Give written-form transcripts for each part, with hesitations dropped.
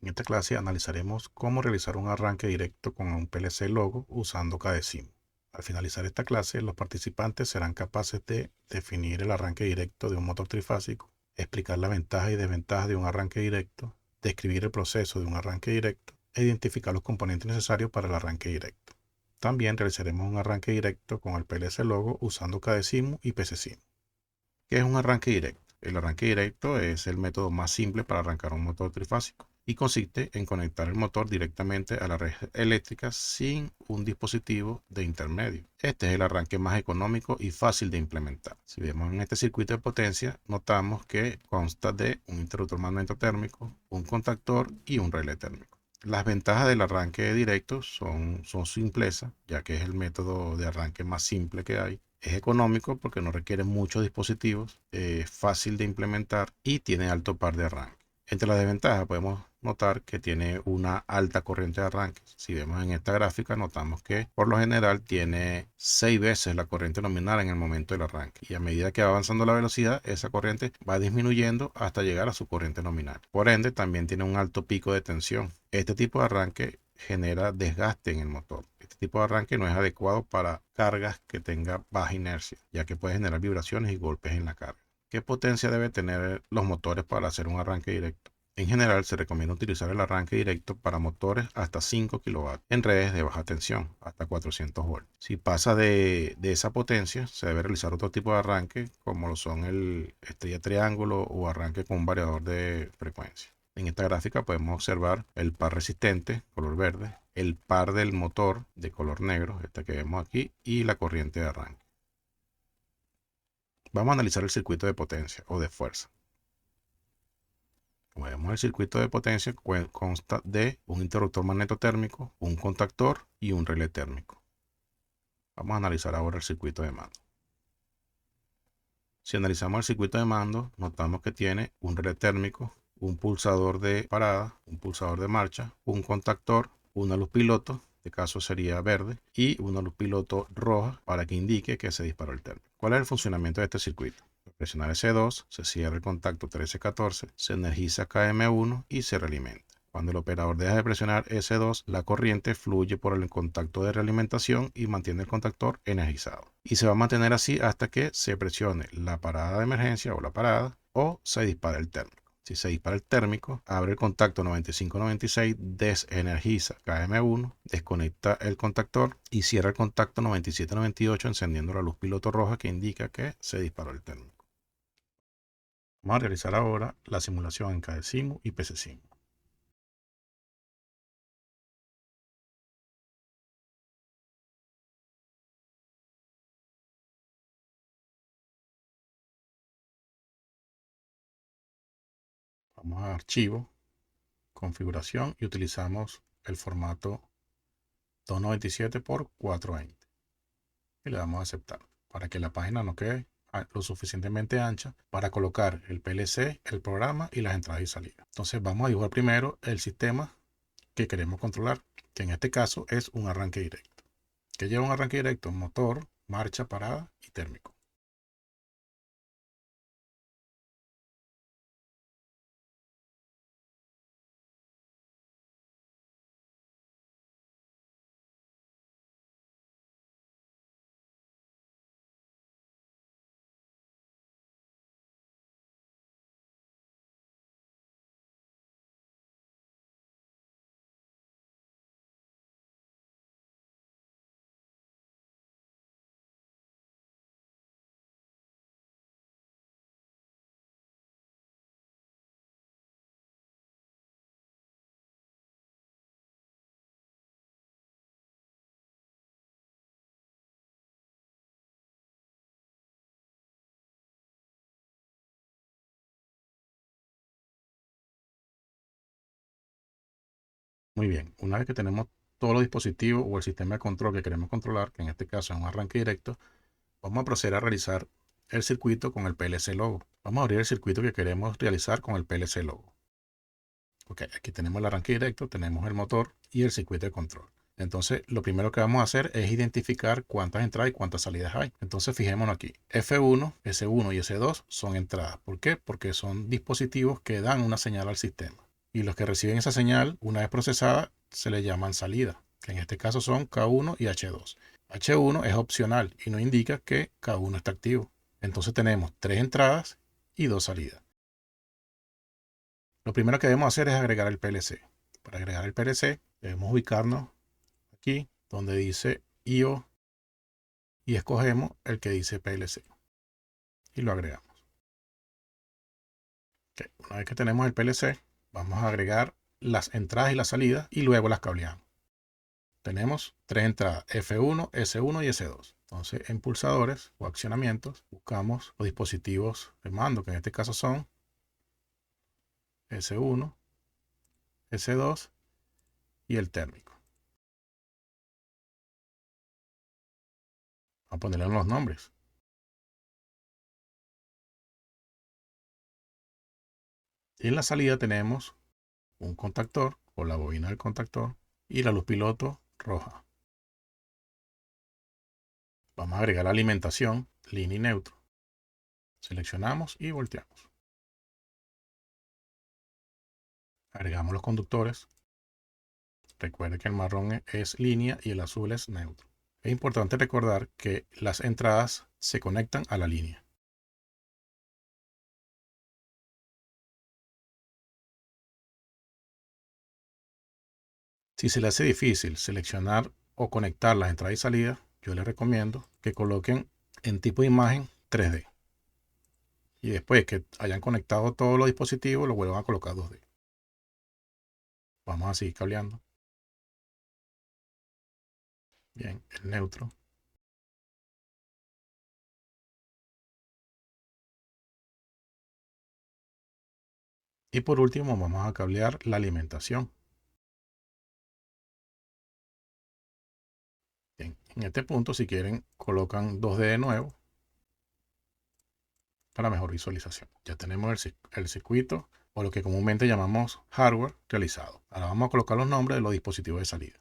En esta clase analizaremos cómo realizar un arranque directo con un PLC Logo usando Cadecimu. Al finalizar esta clase, los participantes serán capaces de definir el arranque directo de un motor trifásico, explicar las ventajas y desventajas de un arranque directo, describir el proceso de un arranque directo e identificar los componentes necesarios para el arranque directo. También realizaremos un arranque directo con el PLC Logo usando Cadecimu y PCSIMU. ¿Qué es un arranque directo? El arranque directo es el método más simple para arrancar un motor trifásico y consiste en conectar el motor directamente a la red eléctrica sin un dispositivo de intermedio. Este es el arranque más económico y fácil de implementar. Si vemos en este circuito de potencia, notamos que consta de un interruptor magnetotérmico, un contactor y un relé térmico. Las ventajas del arranque directo son su simpleza, ya que es el método de arranque más simple que hay. Es económico porque no requiere muchos dispositivos, es fácil de implementar y tiene alto par de arranque. Entre las desventajas podemos notar que tiene una alta corriente de arranque. Si vemos en esta gráfica, notamos que por lo general tiene 6 veces la corriente nominal en el momento del arranque. Y a medida que va avanzando la velocidad, esa corriente va disminuyendo hasta llegar a su corriente nominal. Por ende, también tiene un alto pico de tensión. Este tipo de arranque genera desgaste en el motor. Este tipo de arranque no es adecuado para cargas que tenga baja inercia, ya que puede generar vibraciones y golpes en la carga. ¿Qué potencia debe tener los motores para hacer un arranque directo? En general, se recomienda utilizar el arranque directo para motores hasta 5 kW en redes de baja tensión, hasta 400 volts. Si pasa de esa potencia, se debe realizar otro tipo de arranque, como lo son el estrella triángulo o arranque con un variador de frecuencia. En esta gráfica podemos observar el par resistente, color verde, el par del motor de color negro, este que vemos aquí, y la corriente de arranque. Vamos a analizar el circuito de potencia o de fuerza. Como vemos, el circuito de potencia consta de un interruptor magnetotérmico, un contactor y un relé térmico. Vamos a analizar ahora el circuito de mando. Si analizamos el circuito de mando, notamos que tiene un relé térmico, un pulsador de parada, un pulsador de marcha, un contactor, una luz piloto, en este caso sería verde, y una luz piloto roja para que indique que se disparó el térmico. ¿Cuál es el funcionamiento de este circuito? Al presionar S2, se cierra el contacto 1314, se energiza KM1 y se realimenta. Cuando el operador deja de presionar S2, la corriente fluye por el contacto de realimentación y mantiene el contactor energizado. Y se va a mantener así hasta que se presione la parada de emergencia o la parada o se dispara el térmico. Si se dispara el térmico, abre el contacto 9596, desenergiza KM1, desconecta el contactor y cierra el contacto 9798 encendiendo la luz piloto roja que indica que se disparó el térmico. Vamos a realizar ahora la simulación en Cadecimu y PCSIMU. Vamos a archivo, configuración y utilizamos el formato 297 por 420 y le damos a aceptar para que la página no quede lo suficientemente ancha para colocar el PLC, el programa y las entradas y salidas. Entonces vamos a dibujar primero el sistema que queremos controlar, que en este caso es un arranque directo. ¿Qué lleva un arranque directo? Motor, marcha, parada y térmico. Muy bien, una vez que tenemos todos los dispositivos o el sistema de control que queremos controlar, que en este caso es un arranque directo, vamos a proceder a realizar el circuito con el PLC Logo. Vamos a abrir el circuito que queremos realizar con el PLC Logo. Ok, aquí tenemos el arranque directo, tenemos el motor y el circuito de control. Entonces, lo primero que vamos a hacer es identificar cuántas entradas y cuántas salidas hay. Entonces, fijémonos aquí. F1, S1 y S2 son entradas. ¿Por qué? Porque son dispositivos que dan una señal al sistema. Y los que reciben esa señal, una vez procesada, se le llaman salida, que en este caso son K1 y H2. H1 es opcional y no indica que K1 está activo. Entonces tenemos 3 entradas y 2 salidas. Lo primero que debemos hacer es agregar el PLC. Para agregar el PLC debemos ubicarnos aquí donde dice IO y escogemos el que dice PLC y lo agregamos. Okay. Una vez que tenemos el PLC, vamos a agregar las entradas y las salidas y luego las cableamos. Tenemos 3 entradas, F1, S1 y S2. Entonces, en pulsadores o accionamientos, buscamos los dispositivos de mando, que en este caso son S1, S2 y el térmico. Vamos a ponerle los nombres. Y en la salida tenemos un contactor o la bobina del contactor y la luz piloto roja. Vamos a agregar la alimentación, línea y neutro. Seleccionamos y volteamos. Agregamos los conductores. Recuerde que el marrón es línea y el azul es neutro. Es importante recordar que las entradas se conectan a la línea. Si se le hace difícil seleccionar o conectar las entradas y salidas, yo les recomiendo que coloquen en tipo de imagen 3D. Y después que hayan conectado todos los dispositivos, lo vuelvan a colocar 2D. Vamos a seguir cableando. Bien, el neutro. Y por último vamos a cablear la alimentación. Bien, en este punto, si quieren, colocan 2D de nuevo para mejor visualización. Ya tenemos el circuito o lo que comúnmente llamamos hardware realizado. Ahora vamos a colocar los nombres de los dispositivos de salida.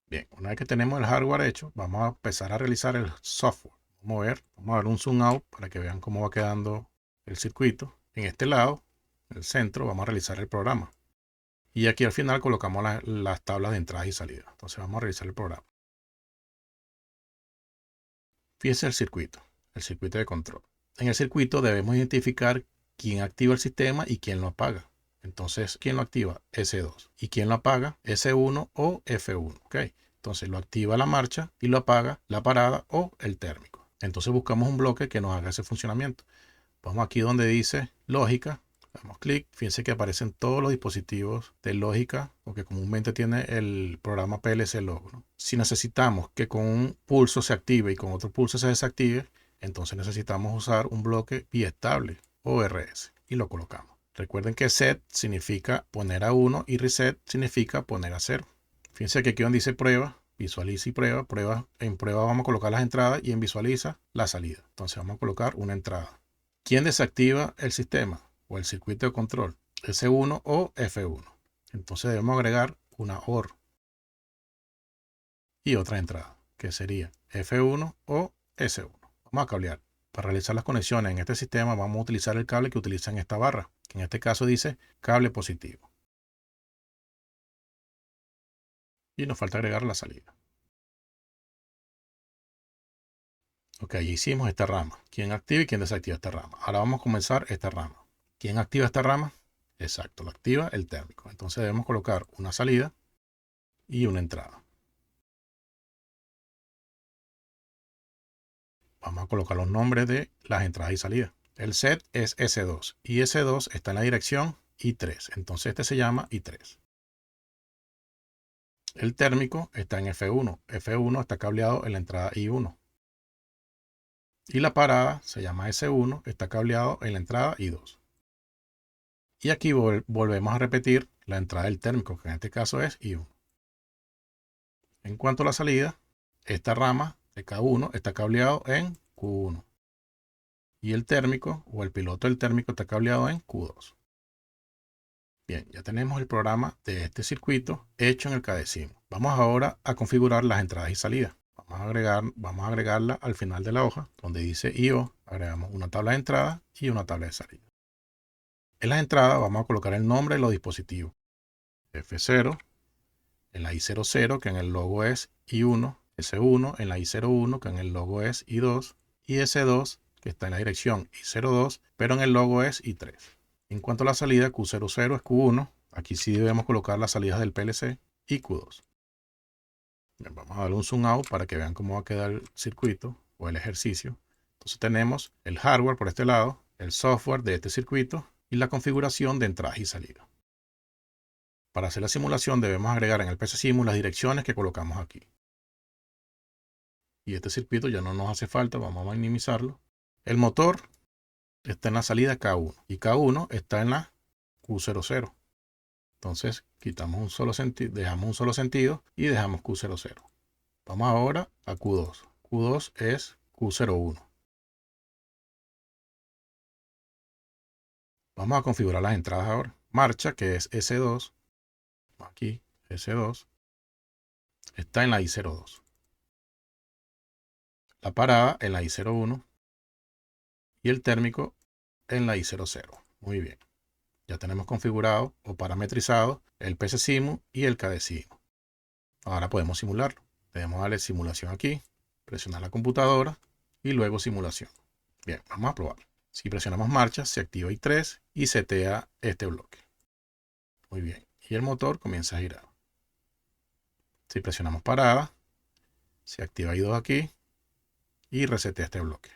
Bien, una vez que tenemos el hardware hecho, vamos a empezar a realizar el software. Vamos a ver un zoom out para que vean cómo va quedando el circuito. En este lado, en el centro, vamos a realizar el programa. Y aquí al final colocamos las tablas de entrada y salida. Entonces vamos a realizar el programa. Fíjense el circuito de control. En el circuito debemos identificar quién activa el sistema y quién lo apaga. Entonces, ¿quién lo activa? S2. ¿Y quién lo apaga? S1 o F1. ¿Okay? Entonces lo activa la marcha y lo apaga la parada o el térmico. Entonces buscamos un bloque que nos haga ese funcionamiento. Vamos aquí donde dice lógica. Damos clic. Fíjense que aparecen todos los dispositivos de lógica o que comúnmente tiene el programa PLC Logo, ¿no? Si necesitamos que con un pulso se active y con otro pulso se desactive, entonces necesitamos usar un bloque biestable o RS y lo colocamos. Recuerden que set significa poner a 1 y reset significa poner a 0. Fíjense que aquí donde dice prueba, visualiza y prueba. En prueba vamos a colocar las entradas y en visualiza la salida. Entonces vamos a colocar una entrada. ¿Quién desactiva el sistema o el circuito de control? S1 o F1. Entonces debemos agregar una OR y otra entrada, que sería F1 o S1. Vamos a cablear. Para realizar las conexiones en este sistema vamos a utilizar el cable que utiliza en esta barra, que en este caso dice cable positivo. Y nos falta agregar la salida. Ok, ya hicimos esta rama. ¿Quién activa y quién desactiva esta rama? Ahora vamos a comenzar esta rama. ¿Quién activa esta rama? Exacto, lo activa el térmico. Entonces debemos colocar una salida y una entrada. Vamos a colocar los nombres de las entradas y salidas. El set es S2 y S2 está en la dirección I3. Entonces este se llama I3. El térmico está en F1. F1 está cableado en la entrada I1. Y la parada se llama S1, está cableado en la entrada I2. Y aquí volvemos a repetir la entrada del térmico, que en este caso es I1. En cuanto a la salida, esta rama de K1 está cableado en Q1. Y el térmico o el piloto del térmico está cableado en Q2. Bien, ya tenemos el programa de este circuito hecho en el Cadecimu. Vamos ahora a configurar las entradas y salidas. Vamos a agregarla al final de la hoja, donde dice IO, agregamos una tabla de entrada y una tabla de salida. En las entradas vamos a colocar el nombre de los dispositivos. F0, en la I00, que en el logo es I1, S1 en la I01, que en el logo es I2, y S2, que está en la dirección I02, pero en el logo es I3. En cuanto a la salida, Q00 es Q1, aquí sí debemos colocar las salidas del PLC, y Q2. Bien, vamos a darle un zoom out para que vean cómo va a quedar el circuito o el ejercicio. Entonces tenemos el hardware por este lado, el software de este circuito y la configuración de entradas y salidas. Para hacer la simulación debemos agregar en el PCSIMU las direcciones que colocamos aquí. Y este circuito ya no nos hace falta, vamos a minimizarlo. El motor está en la salida K1 y K1 está en la Q00. Entonces quitamos un solo sentido, dejamos un solo sentido y dejamos Q00. Vamos ahora a Q2. Q2 es Q01. Vamos a configurar las entradas ahora. Marcha, que es S2. Aquí, S2. Está en la I02. La parada en la I01. Y el térmico en la I00. Muy bien. Ya tenemos configurado o parametrizado el PCSIMU y el KDSIMU. Ahora podemos simularlo. Debemos darle simulación aquí, presionar la computadora y luego simulación. Bien, vamos a probar. Si presionamos marcha, se activa I3 y setea este bloque. Muy bien. Y el motor comienza a girar. Si presionamos parada, se activa I2 aquí y resetea este bloque.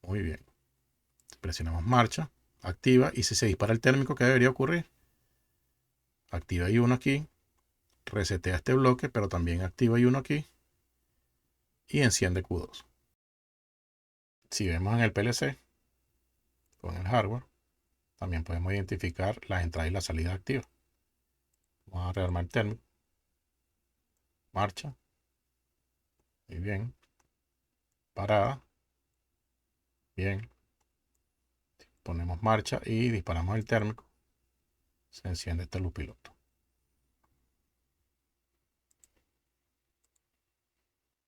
Muy bien. Si presionamos marcha, activa, y si se dispara el térmico, ¿qué debería ocurrir? Activa I1 aquí, resetea este bloque, pero también activa I1 aquí y enciende Q2. Si vemos en el PLC con el hardware, también podemos identificar las entradas y las salidas activas. Vamos a rearmar el térmico. Marcha. Muy bien. Parada. Bien. Ponemos marcha y disparamos el térmico. Se enciende este loop piloto.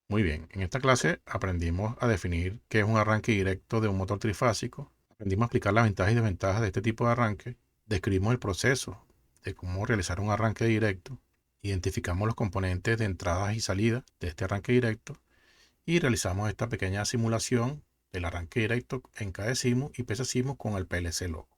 Muy bien, en esta clase aprendimos a definir qué es un arranque directo de un motor trifásico. Aprendimos a explicar las ventajas y desventajas de este tipo de arranque. Describimos el proceso de cómo realizar un arranque directo. Identificamos los componentes de entradas y salidas de este arranque directo. Y realizamos esta pequeña simulación del arranque directo en KDSIMU y PCSIMU con el PLC logo.